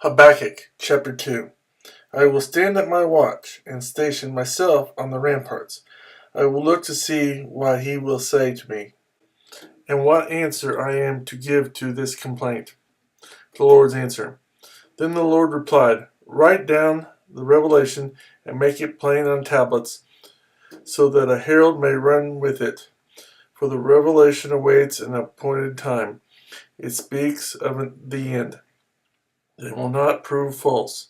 Habakkuk chapter 2. I will stand at my watch and station myself on the ramparts. I will look to see what he will say to me, and what answer I am to give to this complaint. The Lord's answer. Then the Lord replied, Write down the revelation and make it plain on tablets, so that a herald may run with it. For the revelation awaits an appointed time. It speaks of the end. It will not prove false.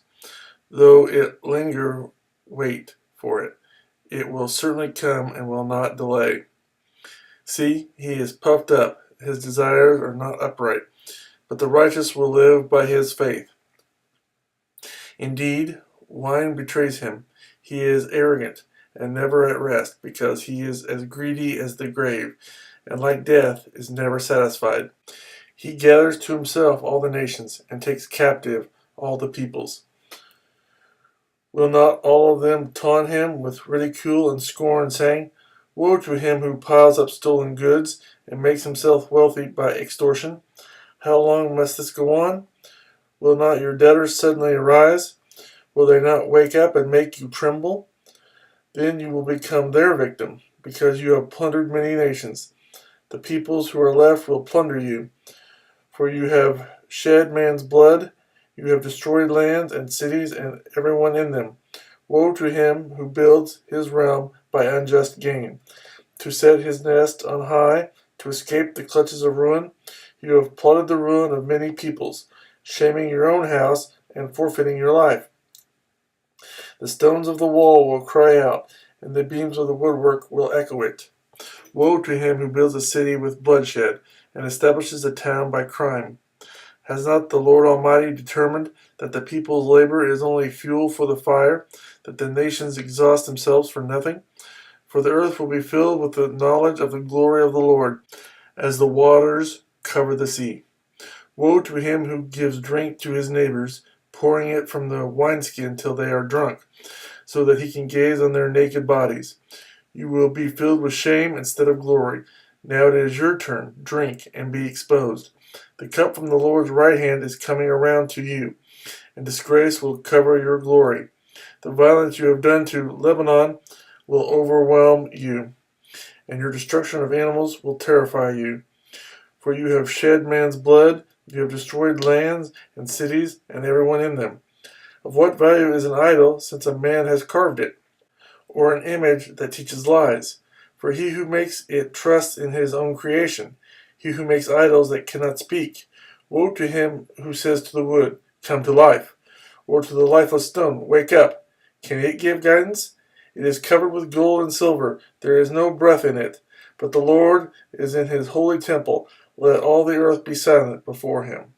Though it linger, wait for it. It will certainly come and will not delay. See, he is puffed up. His desires are not upright, but the righteous will live by his faith. Indeed, wine betrays him. He is arrogant and never at rest, because he is as greedy as the grave, and like death is never satisfied. He gathers to himself all the nations and takes captive all the peoples. Will not all of them taunt him with ridicule and scorn, saying, Woe to him who piles up stolen goods and makes himself wealthy by extortion? How long must this go on? Will not your debtors suddenly arise? Will they not wake up and make you tremble? Then you will become their victim, because you have plundered many nations. The peoples who are left will plunder you, for you have shed man's blood. You have destroyed lands and cities and everyone in them. Woe to him who builds his realm by unjust gain, to set his nest on high, to escape the clutches of ruin. You have plotted the ruin of many peoples, shaming your own house and forfeiting your life. The stones of the wall will cry out, and the beams of the woodwork will echo it. Woe to him who builds a city with bloodshed, and establishes a town by crime. Has not the Lord Almighty determined that the people's labor is only fuel for the fire, that the nations exhaust themselves for nothing? For the earth will be filled with the knowledge of the glory of the Lord, as the waters cover the sea. Woe to him who gives drink to his neighbors, pouring it from the wineskin till they are drunk, so that he can gaze on their naked bodies. You will be filled with shame instead of glory. Now it is your turn. Drink and be exposed. The cup from the Lord's right hand is coming around to you, and disgrace will cover your glory. The violence you have done to Lebanon will overwhelm you, and your destruction of animals will terrify you. For you have shed man's blood, you have destroyed lands and cities and everyone in them. Of what value is an idol, since a man has carved it, or an image that teaches lies? For he who makes it trusts in his own creation, he who makes idols that cannot speak. Woe to him who says to the wood, Come to life, or to the lifeless stone, Wake up. Can it give guidance? It is covered with gold and silver. There is no breath in it. But the Lord is in his holy temple. Let all the earth be silent before him.